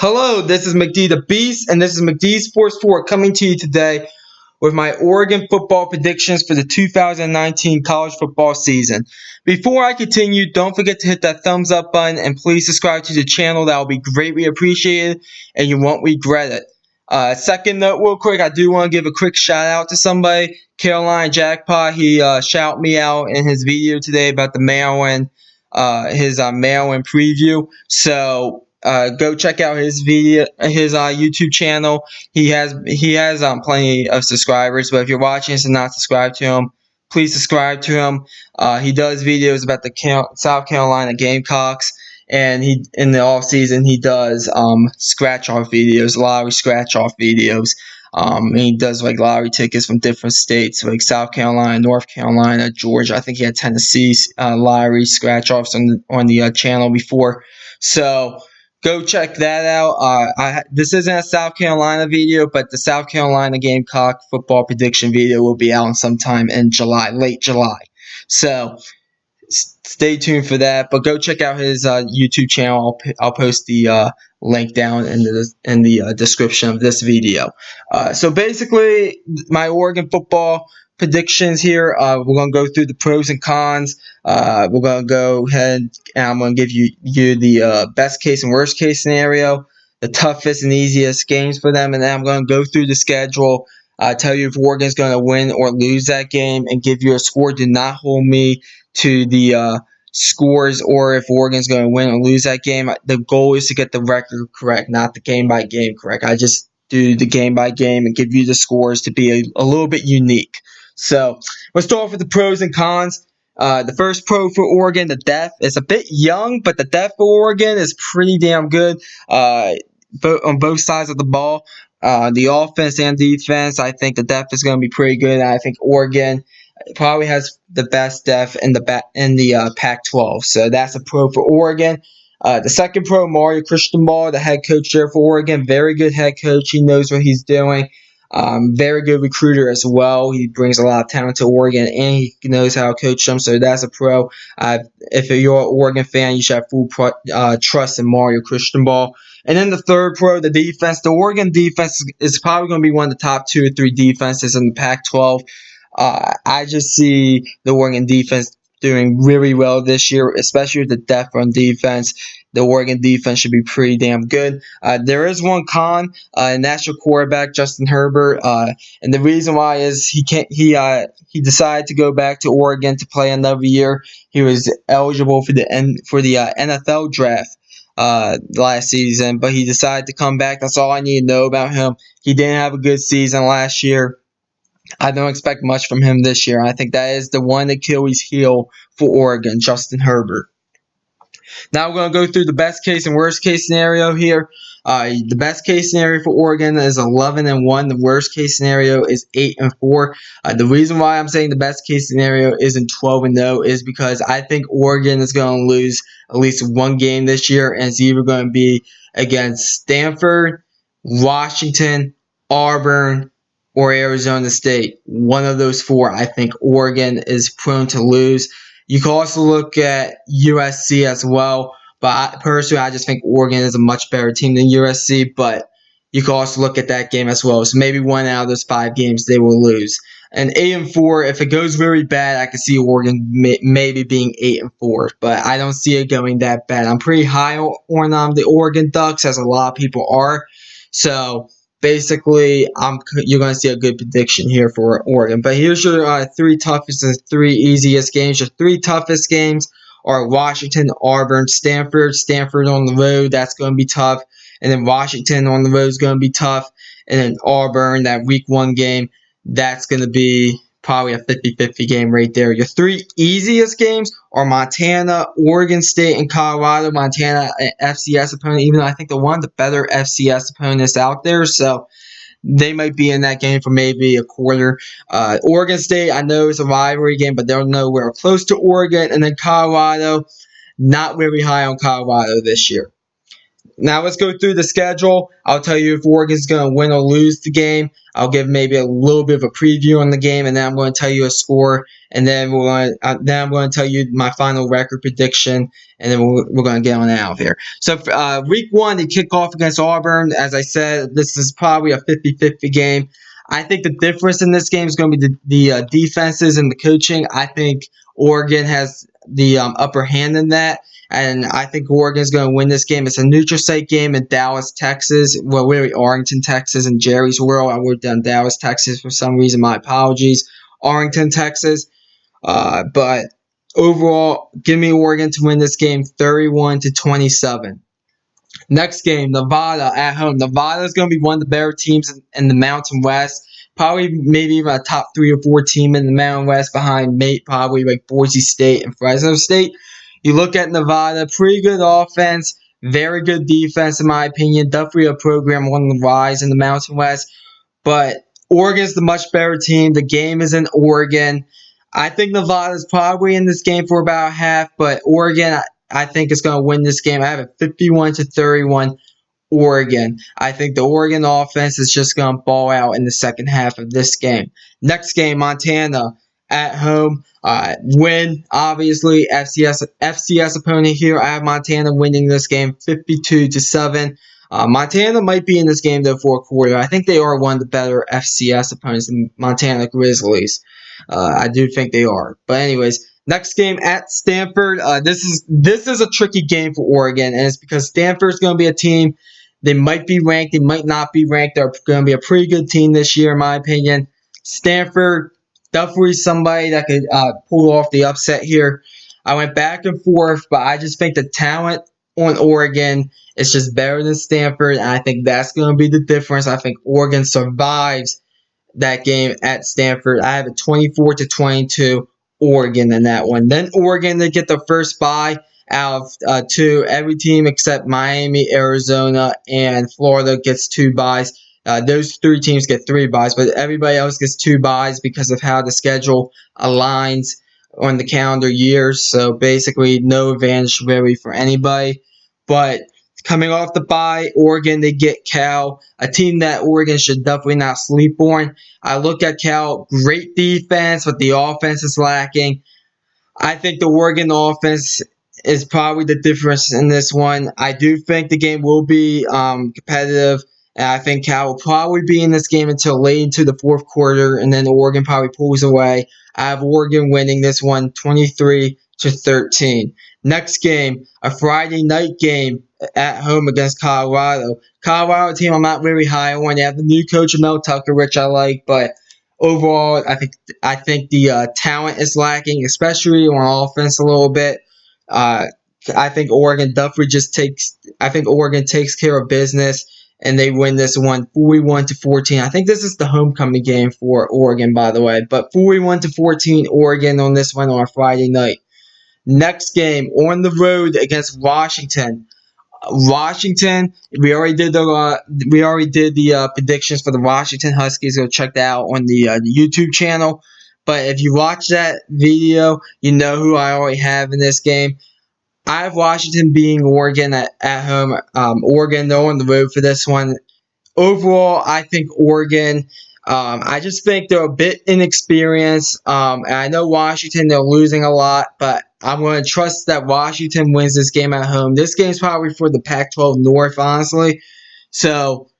Hello, this is McD the Beast, and this is McD Sports 4 coming to you today with my Oregon football predictions for the 2019 college football season. Before I continue, don't forget to hit that thumbs up button and please subscribe to the channel. That will be greatly appreciated and you won't regret it. Second note, real quick, I do want to give a quick shout out to somebody. Carolina Jackpot, he shouted me out in his video today about the Maryland, his Maryland preview. So go check out his video, his YouTube channel. He has plenty of subscribers, but if you're watching this and not subscribed to him, please subscribe to him. He does videos about the South Carolina Gamecocks, and he in the off season he does scratch off videos, lottery scratch off videos. And he does like lottery tickets from different states, like South Carolina, North Carolina, Georgia. I think he had Tennessee lottery scratch offs on the channel before. So go check that out. This isn't a South Carolina video, but the South Carolina Gamecock football prediction video will be out sometime in July, late July. So stay tuned for that. But go check out his YouTube channel. I'll post the link down in the description of this video. So basically, my Oregon football predictions here. We're going to go through the pros and cons. We're going to go ahead and I'm going to give you the best case and worst case scenario, the toughest and easiest games for them, and then I'm going to go through the schedule, tell you if Oregon's going to win or lose that game, and give you a score. Do not hold me to the scores or if Oregon's going to win or lose that game. The goal is to get the record correct, not the game by game correct. I just do the game by game and give you the scores to be a little bit unique. So let's start off with the pros and cons. The first pro for Oregon, the depth is a bit young, but the depth for Oregon is pretty damn good on both sides of the ball. The offense and defense, I think the depth is going to be pretty good. I think Oregon probably has the best depth in the Pac-12, so that's a pro for Oregon. The second pro, Mario Cristobal, the head coach there for Oregon, very good head coach. He knows what he's doing. Very good recruiter as well. He brings a lot of talent to Oregon, and he knows how to coach them. So that's a pro. If you're an Oregon fan, you should have full trust in Mario Cristobal. And then the third pro, the defense. The Oregon defense is probably going to be one of the top 2 or 3 defenses in the Pac-12. I just see the Oregon defense doing really well this year, especially with the depth on defense. The Oregon defense should be pretty damn good. There is one con, and that's your quarterback Justin Herbert. And the reason why is he decided to go back to Oregon to play another year. He was eligible for the NFL draft last season, but he decided to come back. That's all I need to know about him. He didn't have a good season last year. I don't expect much from him this year. I think that is the one Achilles heel for Oregon, Justin Herbert. Now we're going to go through the best case and worst case scenario here. The best case scenario for Oregon is 11-1. The worst case scenario is 8-4. The reason why I'm saying the best case scenario isn't 12-0 is because I think Oregon is going to lose at least one game this year, and it's either going to be against Stanford, Washington, Auburn, or Arizona State. One of those 4, I think Oregon is prone to lose. You can also look at USC as well, but personally, I just think Oregon is a much better team than USC, but you can also look at that game as well. So maybe 1 out of those 5 games they will lose. And 8-4, if it goes very bad, I can see Oregon maybe being 8-4, but I don't see it going that bad. I'm pretty high on the Oregon Ducks, as a lot of people are. So basically, you're going to see a good prediction here for Oregon. But here's your 3 toughest and 3 easiest games. Your 3 toughest games are Washington, Auburn, Stanford. Stanford on the road, that's going to be tough. And then Washington on the road is going to be tough. And then Auburn, that week 1 game, that's going to be probably a 50-50 game right there. Your 3 easiest games are Montana, Oregon State, and Colorado. Montana, an FCS opponent, even though I think they're one of the better FCS opponents out there. So they might be in that game for maybe a quarter. Oregon State, I know it's a rivalry game, but they're nowhere close to Oregon. And then Colorado, not very high on Colorado this year. Now let's go through the schedule. I'll tell you if Oregon's going to win or lose the game. I'll give maybe a little bit of a preview on the game, and then I'm going to tell you a score, and then I'm going to tell you my final record prediction, and then we're going to get on out of here. So week one, they kick off against Auburn. As I said, this is probably a 50-50 game. I think the difference in this game is going to be the defenses and the coaching. I think Oregon has the upper hand in that. And I think Oregon's going to win this game. It's a neutral site game in Dallas, Texas. Well, really Arlington, Texas, and Jerry's World. I wrote down Dallas, Texas for some reason. My apologies. Arlington, Texas. But overall, give me Oregon to win this game 31-27. Next game, Nevada at home. Nevada is going to be one of the better teams in the Mountain West. Probably maybe even a top 3 or 4 team in the Mountain West behind probably like Boise State and Fresno State. You look at Nevada, pretty good offense, very good defense in my opinion. Definitely a program on the rise in the Mountain West. But Oregon's the much better team. The game is in Oregon. I think Nevada's probably in this game for about half, but Oregon, I think is going to win this game. I have it 51-31 Oregon. I think the Oregon offense is just going to ball out in the second half of this game. Next game, Montana at home. Win, obviously, FCS opponent here. I have Montana winning this game 52-7. Montana might be in this game, though, for a quarter. I think they are one of the better FCS opponents, the Montana Grizzlies. I do think they are. But anyways, next game at Stanford. This is a tricky game for Oregon, and it's because Stanford's going to be a team. They might be ranked. They might not be ranked. They're going to be a pretty good team this year, in my opinion. Stanford, definitely somebody that could pull off the upset here. I went back and forth, but I just think the talent on Oregon is just better than Stanford, and I think that's going to be the difference. I think Oregon survives that game at Stanford. I have a 24-22 Oregon in that one. Then Oregon, they get the first bye out of 2. Every team except Miami, Arizona, and Florida gets 2 byes. Those 3 teams get 3 byes, but everybody else gets 2 byes because of how the schedule aligns on the calendar years. So basically, no advantage really for anybody. But coming off the bye, Oregon, they get Cal, a team that Oregon should definitely not sleep on. I look at Cal, great defense, but the offense is lacking. I think the Oregon offense is probably the difference in this one. I do think the game will be competitive, and I think Cal will probably be in this game until late into the fourth quarter, and then Oregon probably pulls away. I have Oregon winning this one 23-13. Next game, a Friday night game at home against Colorado. Colorado team I'm not very high on. They have the new coach Mel Tucker, which I like, but overall, I think the talent is lacking, especially on offense a little bit. I think Oregon takes care of business, and they win this one 41-14. I think this is the homecoming game for Oregon, by the way, but 41-14 Oregon on this one on a Friday night. Next game on the road against Washington. Washington, we already did the predictions for the Washington Huskies. Go check that out on the YouTube channel. But if you watch that video, you know who I already have in this game. I have Washington beating Oregon at home. Oregon, they're on the road for this one. Overall, I think Oregon. I just think they're a bit inexperienced. And I know Washington, they're losing a lot, but I'm going to trust that Washington wins this game at home. This game's probably for the Pac-12 North, honestly. So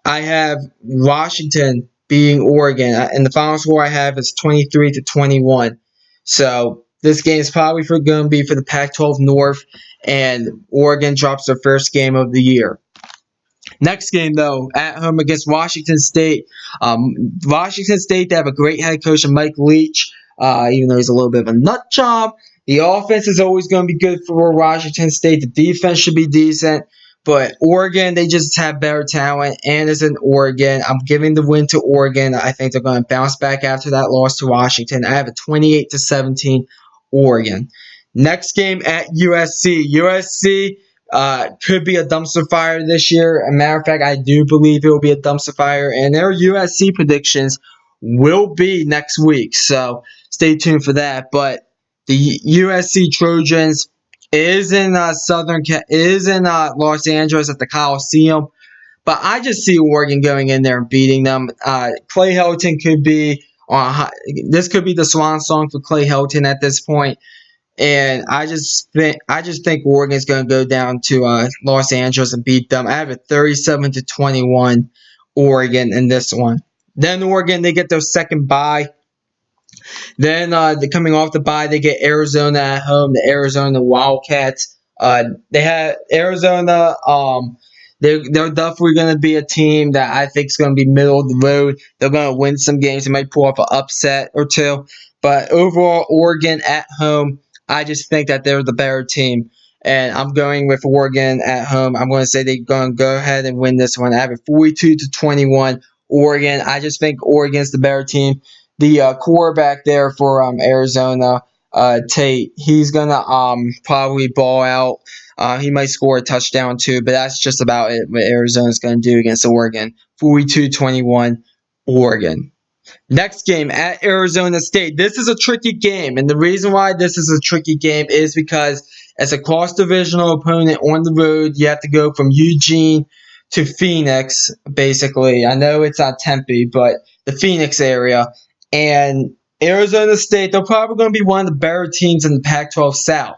I have Washington beating Oregon, and the final score I have is 23-21. So this game is probably going to be for the Pac-12 North, and Oregon drops their first game of the year. Next game, though, at home against Washington State. Washington State, they have a great head coach, Mike Leach, even though he's a little bit of a nut job. The offense is always going to be good for Washington State. The defense should be decent. But Oregon, they just have better talent, and it's in Oregon. I'm giving the win to Oregon. I think they're going to bounce back after that loss to Washington. I have a 28-17 Oregon. Next game at USC. USC could be a dumpster fire this year. As a matter of fact, I do believe it will be a dumpster fire, and their USC predictions will be next week. So stay tuned for that. But the USC Trojans, It is in it is in Los Angeles at the Coliseum. But I just see Oregon going in there and beating them. Clay Helton could be this could be the swan song for Clay Helton at this point. And I just think Oregon's going to go down to Los Angeles and beat them. I have a 37-21 Oregon in this one. Then Oregon, they get their second bye. Then they're coming off the bye, they get Arizona at home. The Arizona Wildcats. They had Arizona. They're definitely going to be a team that I think is going to be middle of the road. They're going to win some games. They might pull off an upset or two. But overall, Oregon at home, I just think that they're the better team. And I'm going with Oregon at home. I'm going to say they're going to go ahead and win this one. I have it 42-21 Oregon. I just think Oregon's the better team. The quarterback there for Arizona, Tate, he's going to probably ball out. He might score a touchdown too, but that's just about it what Arizona's going to do against Oregon. 42-21 Oregon. Next game at Arizona State. This is a tricky game, and the reason why this is a tricky game is because as a cross-divisional opponent on the road, you have to go from Eugene to Phoenix, basically. I know it's not Tempe, but the Phoenix area. And Arizona State, they're probably going to be one of the better teams in the Pac-12 South.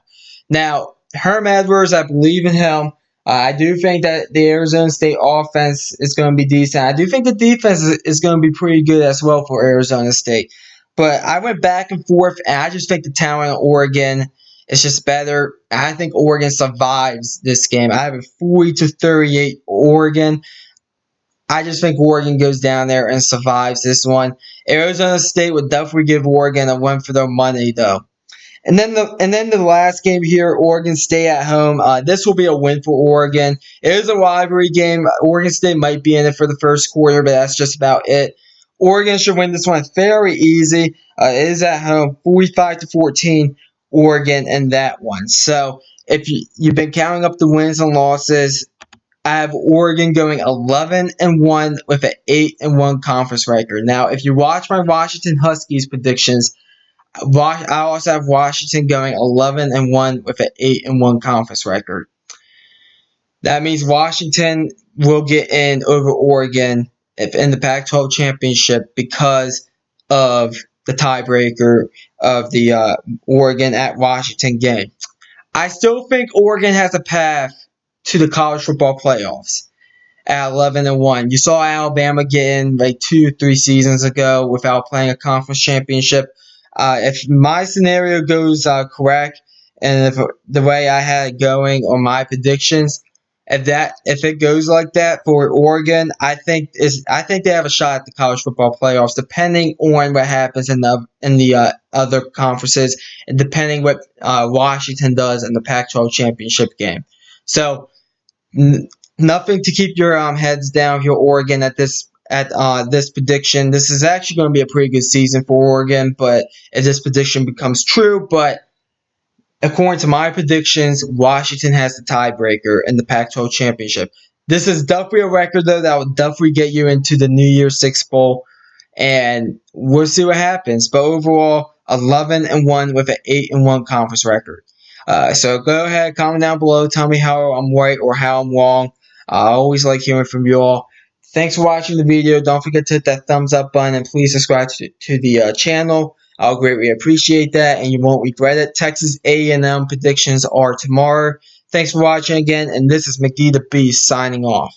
Now, Herm Edwards, I believe in him. I do think that the Arizona State offense is going to be decent. I do think the defense is going to be pretty good as well for Arizona State. But I went back and forth, and I just think the talent of Oregon is just better. I think Oregon survives this game. I have a 40-38 Oregon. I just think Oregon goes down there and survives this one. Arizona State would definitely give Oregon a win for their money, though. And then the last game here, Oregon State at home. This will be a win for Oregon. It is a rivalry game. Oregon State might be in it for the first quarter, but that's just about it. Oregon should win this one very easy. It is at home, 45-14, Oregon in that one. So if you've been counting up the wins and losses, I have Oregon going 11-1 with an 8-1 conference record. Now, if you watch my Washington Huskies predictions, I also have Washington going 11-1 with an 8-1 conference record. That means Washington will get in over Oregon in the Pac-12 championship because of the tiebreaker of the Oregon at Washington game. I still think Oregon has a path to the college football playoffs at 11-1. You saw Alabama get in like 2-3 seasons ago without playing a conference championship. If my scenario goes correct, and if the way I had it going on my predictions, if it goes like that for Oregon, I think they have a shot at the college football playoffs, depending on what happens in the other conferences, and depending what Washington does in the Pac-12 championship game. So nothing to keep your heads down if you're Oregon at this prediction. This is actually going to be a pretty good season for Oregon, but if this prediction becomes true, but according to my predictions, Washington has the tiebreaker in the Pac-12 championship. This is definitely a record, though, that will definitely get you into the New Year's Six Bowl, and we'll see what happens. But overall, 11-1 with an 8-1 conference record. So go ahead, comment down below, tell me how I'm right or how I'm wrong. I always like hearing from you all. Thanks for watching the video. Don't forget to hit that thumbs up button and please subscribe to the channel. I'll greatly appreciate that and you won't regret it. Texas A&M predictions are tomorrow. Thanks for watching again, and this is McD the Beast signing off.